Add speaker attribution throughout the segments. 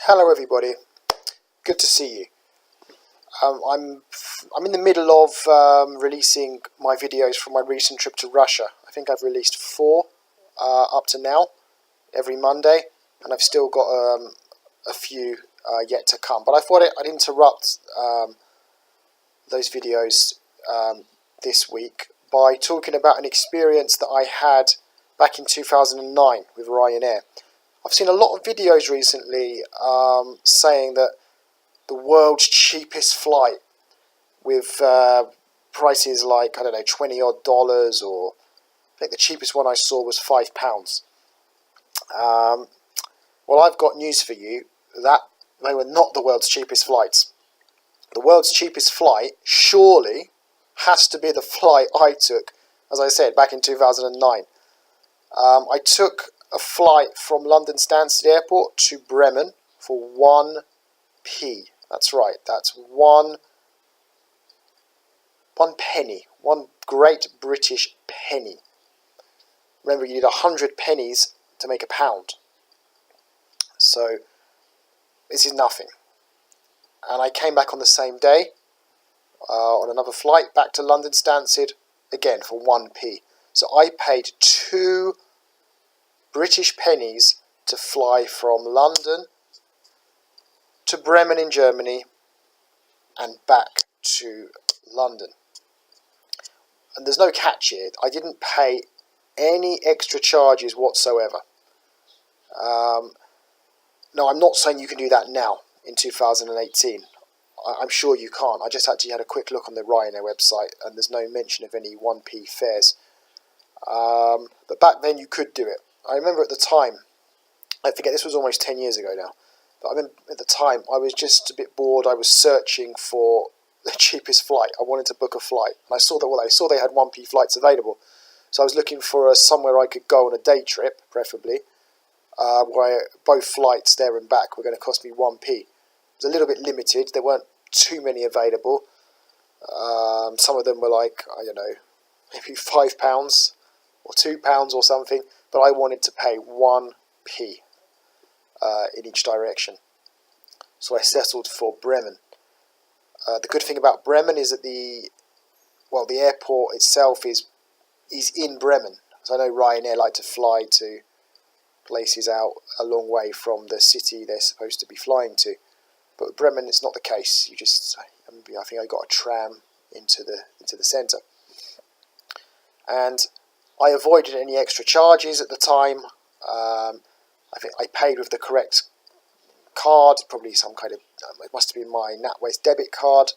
Speaker 1: Hello everybody, good to see you. I'm in the middle of releasing my videos from my recent trip to Russia. I think I've released 4 up to now, every Monday, and I've still got a few yet to come. But I thought I'd interrupt those videos this week by talking about an experience that I had back in 2009 with Ryanair. I've seen a lot of videos recently saying that the world's cheapest flight with prices like, I don't know, $20 odd, or I think the cheapest one I saw was £5. Well, I've got news for you, that they were not the world's cheapest flights. The world's cheapest flight surely has to be the flight I took, as I said, back in 2009. I took a flight from London Stansted Airport to Bremen for 1p. That's right, that's one penny, one great British penny. Remember, you need 100 pennies to make a pound. So this is nothing. And I came back on the same day on another flight back to London Stansted, again for 1p. So I paid 2 British pennies to fly from London to Bremen in Germany and back to London. And there's no catch here. I didn't pay any extra charges whatsoever. No, I'm not saying you can do that now in 2018. I'm sure you can't. I just actually had a quick look on the Ryanair website and there's no mention of any 1p fares. But back then you could do it. I remember at the time, I forget, this was almost 10 years ago now, but I remember at the time I was just a bit bored. I was searching for the cheapest flight. I wanted to book a flight, and I saw that they had 1p flights available. So I was looking for somewhere I could go on a day trip, preferably, where both flights there and back were going to cost me 1p. It was a little bit limited. There weren't too many available. Some of them were like, I don't know, maybe £5 or £2 or something. But I wanted to pay 1p in each direction. So I settled for Bremen. The good thing about Bremen is that the airport itself is in Bremen. So I know Ryanair like to fly to places out a long way from the city they're supposed to be flying to. But with Bremen, it's not the case. I think I got a tram into the centre. And I avoided any extra charges at the time. I think I paid with the correct card, probably some kind of, it must have been my NatWest debit card.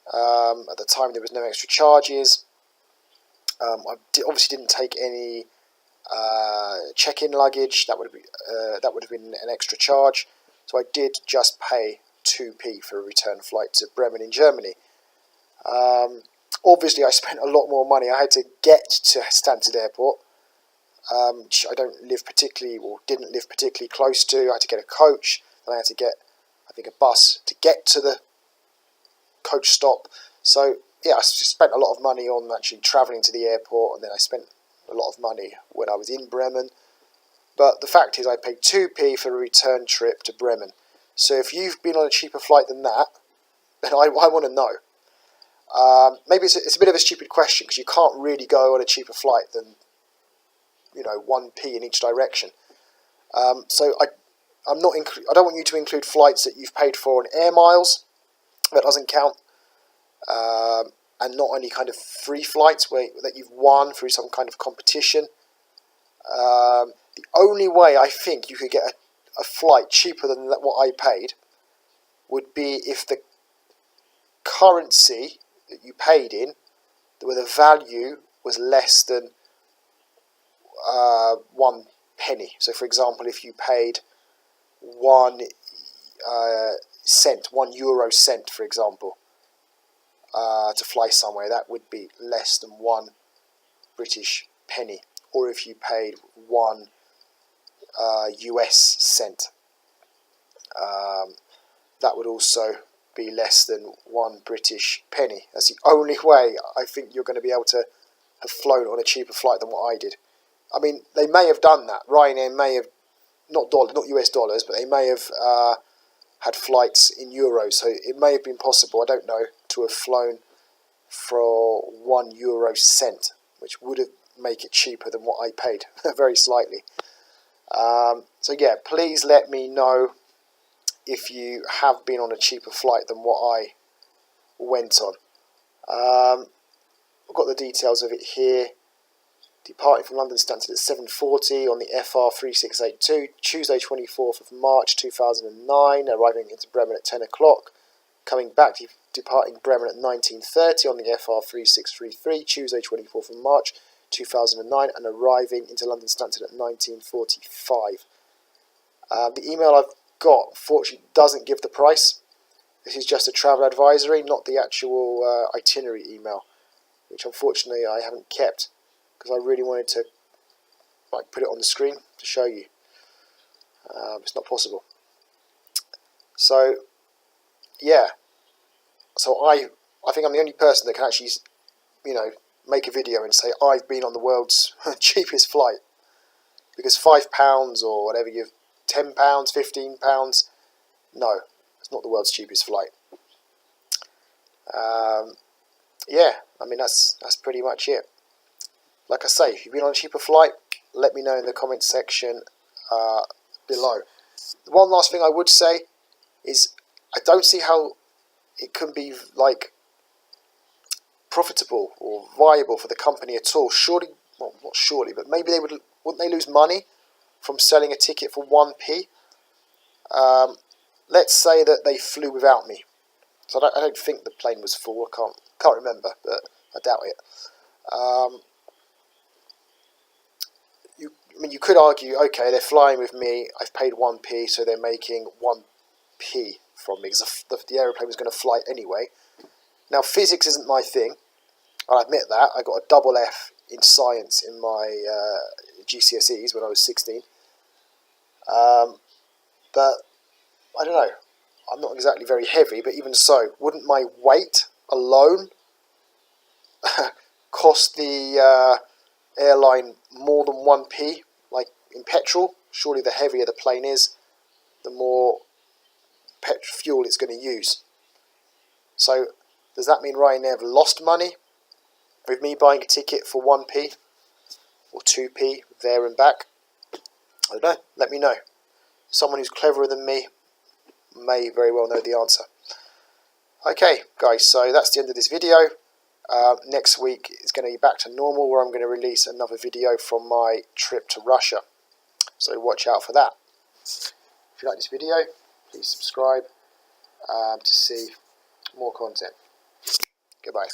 Speaker 1: At the time there was no extra charges. I obviously didn't take any check-in luggage. That would have been an extra charge. So I did just pay 2p for a return flight to Bremen in Germany. Obviously, I spent a lot more money. I had to get to Stansted Airport, which I didn't live particularly close to. I had to get a coach, and I had to get, I think, a bus to get to the coach stop. So yeah, I spent a lot of money on actually travelling to the airport, and then I spent a lot of money when I was in Bremen. But the fact is, I paid 2p for a return trip to Bremen. So if you've been on a cheaper flight than that, then I want to know. Maybe it's a bit of a stupid question because you can't really go on a cheaper flight than 1p in each direction. So I don't want you to include flights that you've paid for on air miles. That doesn't count. And not any kind of free flights that you've won through some kind of competition. The only way I think you could get a flight cheaper than what I paid would be if the currency that you paid in, where the value was less than 1 penny. So for example, if you paid 1 cent, 1 euro cent, for example, to fly somewhere, that would be less than 1 British penny. Or if you paid 1 US cent, that would also be less than 1 British penny. That's the only way I think you're going to be able to have flown on a cheaper flight than what I did. I mean, they may have done that. Ryanair may have not US dollars, but they may have had flights in euros. So it may have been possible, I don't know, to have flown for €1 cent, which would have make it cheaper than what I paid, very slightly. So yeah, please let me know if you have been on a cheaper flight than what I went on. I've got the details of it here. Departing from London Stansted at 7:40 on the FR 3682, Tuesday 24th of March 2009, arriving into Bremen at 10 o'clock. Coming back, departing Bremen at 19:30 on the FR 3633, Tuesday 24th of March 2009, and arriving into London Stansted at 19:45. The email I've got, unfortunately, doesn't give the price. This is just a travel advisory, not the actual itinerary email, which unfortunately I haven't kept because I really wanted to put it on the screen to show you. It's not possible. So yeah, so I think I'm the only person that can actually, make a video and say I've been on the world's cheapest flight, because £5 or whatever, you've £10, £15, no, it's not the world's cheapest flight. Yeah, I mean that's pretty much it. Like I say, if you've been on a cheaper flight, let me know in the comments section below. One last thing I would say is I don't see how it can be profitable or viable for the company at all. Surely, well, not surely, but maybe wouldn't they lose money from selling a ticket for 1p? Let's say that they flew without me. So I don't think the plane was full. I can't remember, but I doubt it. You could argue, okay, they're flying with me. I've paid 1p, so they're making 1p from me because the aeroplane was going to fly anyway. Now, physics isn't my thing. I'll admit that. I got a double F in science in my GCSEs when I was 16. But I don't know. I'm not exactly very heavy, but even so, wouldn't my weight alone cost the airline more than 1p, like in petrol? Surely the heavier the plane is, the more fuel it's going to use. So does that mean Ryanair have lost money with me buying a ticket for 1p or 2p there and back? I don't know. Let me know. Someone who's cleverer than me may very well know the answer. Okay, guys, so that's the end of this video. Next week is going to be back to normal, where I'm going to release another video from my trip to Russia. So watch out for that. If you like this video, please subscribe to see more content. Goodbye.